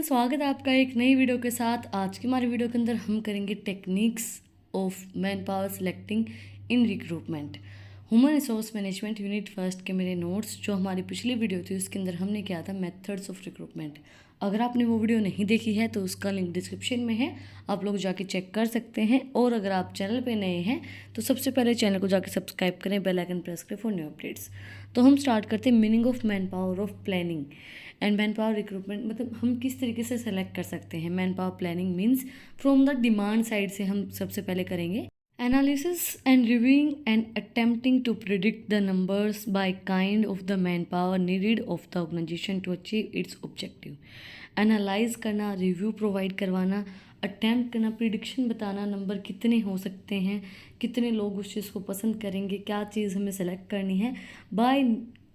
स्वागत है आपका एक नई वीडियो के साथ। आज की हमारी वीडियो के अंदर हम करेंगे techniques of man power selecting in recruitment, human resource management unit first के मेरे नोट्स जो हमारी पिछली वीडियो थी उसके अंदर हमने किया था मेथड्स ऑफ रिक्रूटमेंट। अगर आपने वो वीडियो नहीं देखी है तो उसका लिंक डिस्क्रिप्शन में है, आप लोग जाके चेक कर सकते हैं। और अगर आप चैनल पे नए हैं तो सबसे पहले चैनल को जाके सब्सक्राइब करें, बेल आइकन प्रेस करें फॉर न्यू अपडेट्स। तो हम स्टार्ट करते हैं meaning of man power of planning and man power recruitment. मतलब हम किस तरीके से सेलेक्ट कर सकते हैं। Man power planning means from the demand side से हम सबसे पहले करेंगे analysis and reviewing and attempting to predict the numbers by kind of the man power needed of the organization to achieve it's objective. Analyse करना, review provide करवाना, attempt करना, prediction बताना, number कितने हो सकते हैं, कितने लोग उस चीज़ को पसंद करेंगे, क्या चीज़ हमें सेलेक्ट करनी है by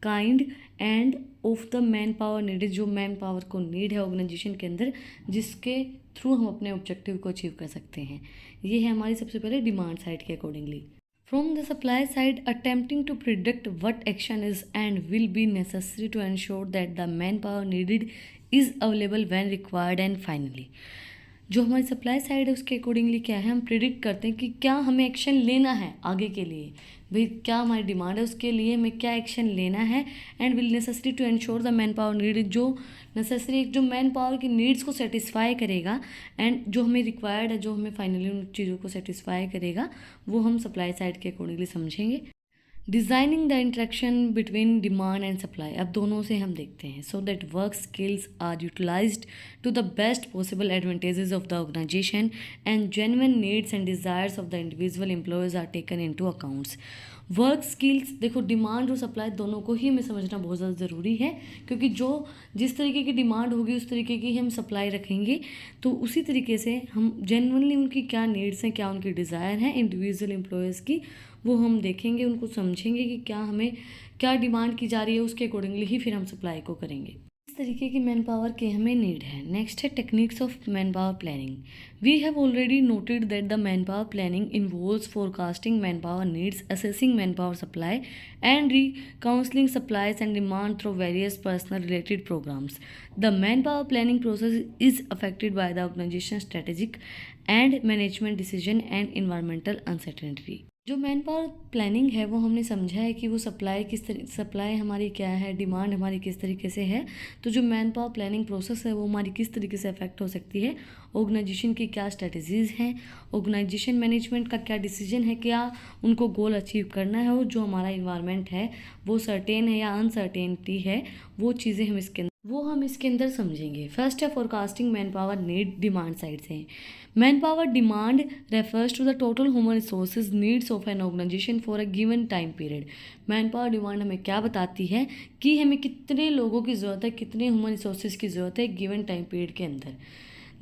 kind and of the man power needed, जो मैन पावर को नीड है ऑर्गेनाइजेशन के अंदर, जिसके थ्रू हम अपने ऑब्जेक्टिव को अचीव कर सकते हैं। ये है हमारी सबसे पहले डिमांड साइड के accordingly. From the supply side, attempting to predict what action is and will be necessary to ensure that the man power needed is available when required. And finally जो हमारी सप्लाई साइड है उसके accordingly क्या है, हम predict करते हैं कि क्या हमें एक्शन लेना है आगे के लिए, भाई क्या हमारी डिमांड है उसके लिए हमें क्या एक्शन लेना है। And will necessary to ensure the man power need, जो नेसेसरी जो मैन पावर की नीड्स को सेटिस्फाई करेगा एंड जो हमें रिक्वायर्ड है, जो हमें फाइनली उन चीज़ों को सेटिस्फाई करेगा, वो हम सप्लाई साइड के अकॉर्डिंगली समझेंगे। Designing the interaction between demand and supply, अब दोनों से हम देखते हैं। So that work skills are utilized to the best possible advantages of the organization and genuine needs and desires of the individual employees are taken into accounts. Work skills, देखो demand और supply दोनों को ही हमें समझना बहुत ज़्यादा ज़रूरी है, क्योंकि जो जिस तरीके की डिमांड होगी उस तरीके की हम सप्लाई रखेंगे, तो उसी तरीके से हम जेन्युइनली उनकी क्या नीड्स हैं, क्या उनकी डिज़ायर हैं इंडिविजुअल एम्प्लॉयज़ की, वो हम देखेंगे, उनको समझेंगे कि क्या हमें क्या डिमांड की जा रही है, उसके अकॉर्डिंगली ही फिर हम सप्लाई को करेंगे। इस तरीके की मैन पावर की हमें नीड है। नेक्स्ट है techniques of man power planning. We have already noted that the man power planning involves forecasting man power needs, assessing man power supply and counselling supplies and demand through various personal related programmes. The man power planning process is affected by the organization strategic and management decision and environmental uncertainty. जो man power planning है वो हमने समझा है कि वो supply हमारी क्या है, डिमांड हमारी किस तरीके से है। तो जो मैन पावर प्लानिंग प्रोसेस है वो हमारी किस तरीके से अफेक्ट हो सकती है, ऑर्गेनाइजेशन की क्या स्ट्रेटजीज़ हैं, ऑर्गेनाइजेशन मैनेजमेंट का क्या डिसीजन है, क्या उनको गोल अचीव करना है, और जो हमारा इन्वायरमेंट है वो सर्टेन है या अनसर्टेनिटी है, वो चीज़ें हम इसके अंदर समझेंगे। फर्स्ट है forecasting man power need, demand side से। Man power demand refers to the total human resources needs of an organization for a given time period. Man power demand हमें क्या बताती है कि हमें कितने लोगों की ज़रूरत है, कितने ह्यूमन रिसोर्सेज की ज़रूरत है गिवन टाइम पीरियड के अंदर।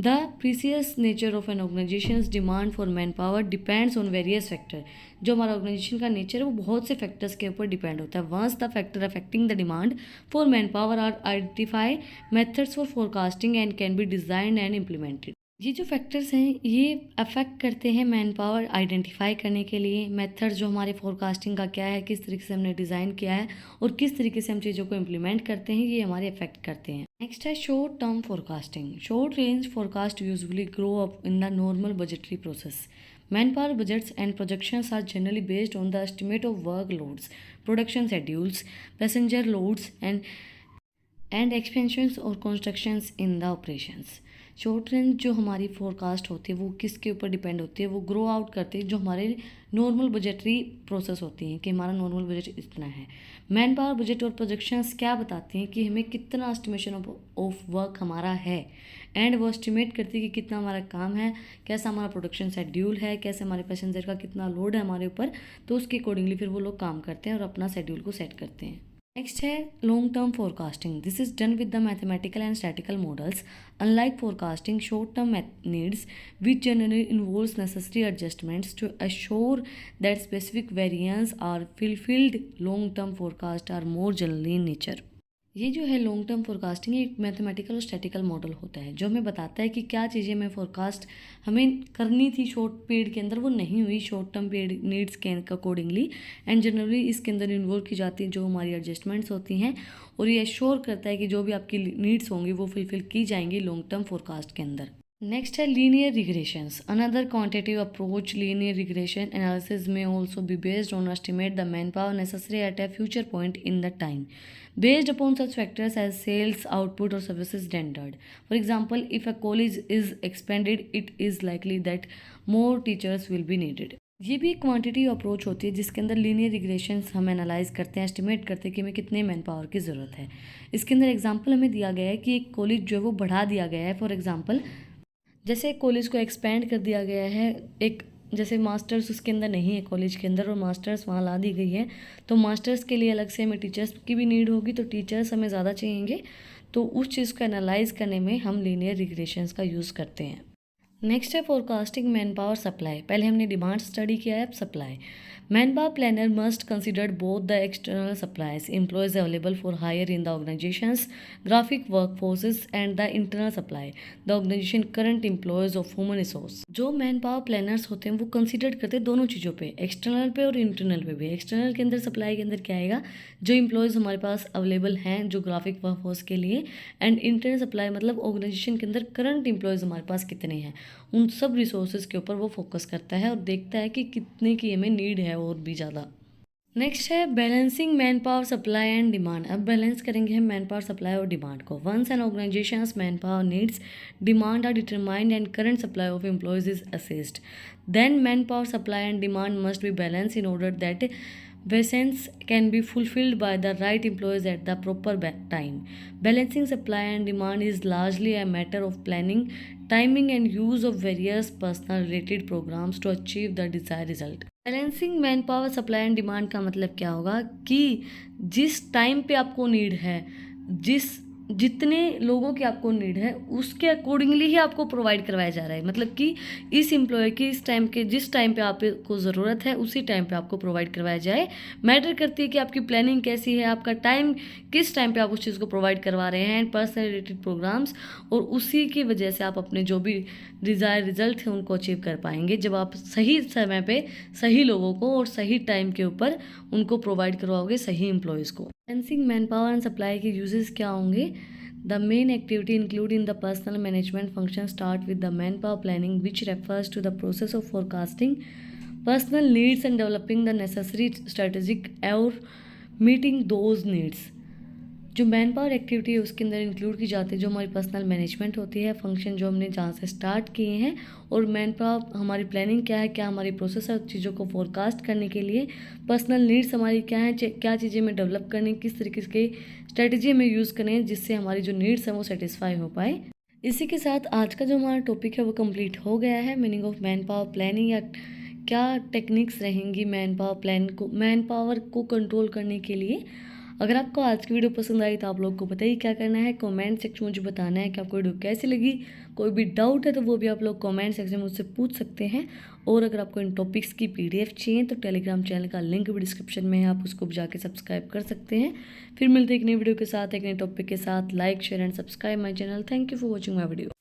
The precious nature of an organization demand for man power depends on various factor. जो हमारा ऑर्गेनाइजेशन का नेचर है वो बहुत से फैक्टर्स के ऊपर डिपेंड होता है। Once the factor affecting the demand for man power are identify, methods for forecasting and can be designed and implemented. ये जो फैक्टर्स हैं ये अफेक्ट करते हैं मैन पावर आइडेंटिफाई करने के लिए। मेथड जो हमारे फोरकास्टिंग का क्या है, किस तरीके से हमने डिज़ाइन किया है और किस तरीके से हम चीज़ों को इम्प्लीमेंट करते हैं, ये हमारे अफेक्ट करते हैं। नेक्स्ट है short term forecasting. Short range forecast usually grow up in the normal budgetary process. Manpower budgets and projections are generally based on the estimate of workloads, production schedules, passenger loads, and expansions or constructions in the operations. Short range जो हमारी forecast होती है वो किसके ऊपर depend होती है, वो ग्रो आउट करती है जो हमारे नॉर्मल बजटरी प्रोसेस होती हैं कि हमारा नॉर्मल बजट इतना है। मैन पावर बजट और प्रोजेक्शंस क्या बताती हैं कि हमें कितना एस्टिमेशन ऑफ वर्क हमारा है, एंड वो एस्टिमेट करती है कि कितना हमारा काम है, कैसा हमारा प्रोडक्शन शेड्यूल है, कैसे हमारे पैसेंजर का कितना लोड है हमारे ऊपर, तो उसके अकॉर्डिंगली फिर वो लोग काम करते हैं और अपना शेड्यूल को सेट करते हैं। नेक्स्ट है long term forecasting. This is done with the mathematical and statistical models. Unlike forecasting, short term needs which generally involves necessary adjustments to assure that specific variance are fulfilled, long term forecast are more generally in nature. ये जो है long term forecasting एक mathematical और statistical model होता है जो हमें बताता है कि क्या चीज़ें हमें फोरकास्ट हमें करनी थी शॉर्ट पीरियड के अंदर, वो नहीं हुई शॉर्ट टर्म पीरियड नीड्स के अकॉर्डिंगली, एंड जनरली इसके अंदर इन्वॉल्व की जाती हैं जो हमारी एडजस्टमेंट्स होती हैं, और ये एश्योर करता है कि जो भी आपकी नीड्स होंगी वो फुलफिल की जाएंगी लॉन्ग टर्म फोरकास्ट के अंदर। नेक्स्ट है linear regressions, another quantitative approach. Linear regression analysis में also be based on estimate the man power necessary at a future point in the time based upon such factors as sales, output, or services rendered. For example, if a college is expanded, it is likely that more teachers will be needed. ये भी एक quantity approach होती है जिसके अंदर linear regressions हम analyse करते हैं, एस्टिमेट करते हैं कि हमें कितने मैन पावर की ज़रूरत है। इसके अंदर एग्जांपल हमें दिया गया है कि एक कॉलेज जो है वो बढ़ा दिया गया है। फॉर एग्जांपल जैसे एक कॉलेज को एक्सपेंड कर दिया गया है, एक जैसे मास्टर्स उसके अंदर नहीं है कॉलेज के अंदर और मास्टर्स वहाँ ला दी गई है, तो मास्टर्स के लिए अलग से हमें टीचर्स की भी नीड होगी, तो टीचर्स हमें ज़्यादा चाहिएंगे, तो उस चीज़ को एनालाइज करने में हम लीनियर रिग्रेशंस का यूज़ करते हैं। नेक्स्ट है फोरकास्टिंग मैन पावर सप्लाई। पहले हमने डिमांड स्टडी किया है, अब supply. Man power planner must consider both the external supplies employees available for hire in the organizations graphic work forces and the internal supply the organization current employees of human resource. जो man power planners होते हैं वो consider करते हैं दोनों चीज़ों पे, external पे और इंटरनल पे भी। एक्सटर्नल के अंदर सप्लाई के अंदर क्या आएगा, जो एम्प्लॉयज़ हमारे पास अवेलेबल हैं जो ग्राफिक वर्क फोर्स के लिए, एंड इंटरनल सप्लाई मतलब ऑर्गेनाइजेशन के अंदर करंट एम्प्लॉयज़ हमारे पास कितने हैं, उन सब रिसोर्सेज के ऊपर वो फोकस करता है और देखता है कि कितने की हमें नीड है और भी ज़्यादा। नेक्स्ट है balancing man power supply and demand. अब बैलेंस करेंगे हम मैन पावर सप्लाई और डिमांड को। Once an organizations man power needs demand are determined and current supply of employees is assessed, then man power supply and demand must be balance in order that vacancies can be fulfilled by the right employees at the proper time. Balancing supply and demand is largely a matter of planning, timing and use of various personal related programs to achieve the desired result. Balancing man power supply and demand का मतलब क्या होगा कि जिस time पे आपको need है, जितने लोगों की आपको नीड है उसके अकॉर्डिंगली ही आपको प्रोवाइड करवाया जा रहा है। मतलब कि इस एम्प्लॉय की इस टाइम के जिस टाइम पे आपको ज़रूरत है उसी टाइम पे आपको प्रोवाइड करवाया जाए। मैटर करती है कि आपकी प्लानिंग कैसी है, आपका टाइम किस टाइम पे आप उस चीज़ को प्रोवाइड करवा रहे हैं, पर्सनल रिलेटेड प्रोग्राम्स, और उसी की वजह से आप अपने जो भी डिज़ायर रिजल्ट हैं उनको अचीव कर पाएंगे जब आप सही समय पे सही लोगों को और सही टाइम के ऊपर उनको प्रोवाइड करवाओगे सही एम्प्लॉयज़ को। Balancing man power and supply के यूजेस क्या होंगे? The main activity included in the personal management function start with the manpower planning, which refers to the process of forecasting personal needs and developing the necessary strategic or meeting those needs. जो man power activity है उसके अंदर include की जाती है जो हमारी personal management होती है, फंक्शन जो हमने जहाँ से स्टार्ट किए हैं, और मैन पावर हमारी प्लानिंग क्या है, क्या हमारी प्रोसेस है चीज़ों को फोरकास्ट करने के लिए, पर्सनल नीड्स हमारी क्या है, क्या चीज़ें में डेवलप करनी, किस तरीके की स्ट्रेटजी में यूज़ करें जिससे हमारी जो नीड्स हैं वो सेटिस्फाई हो पाए। इसी के साथ आज का जो हमारा टॉपिक है वो कंप्लीट हो गया है। Meaning of man power planning, या क्या टेक्निक्स रहेंगी मैन पावर को कंट्रोल करने के लिए। अगर आपको आज की वीडियो पसंद आई तो आप लोग को पता ही क्या करना है, कमेंट सेक्शन में मुझे बताना है कि आपको वीडियो कैसी लगी। कोई भी डाउट है तो वो भी आप लोग कमेंट सेक्शन में मुझसे पूछ सकते हैं, और अगर आपको इन टॉपिक्स की PDF चाहिए तो टेलीग्राम चैनल का लिंक भी डिस्क्रिप्शन में है, आप उसको भी जाके सब्सक्राइब कर सकते हैं। फिर मिलते हैं एक नई वीडियो के साथ, एक नए टॉपिक के साथ। Like share and subscribe my channel. Thank you for watching my video.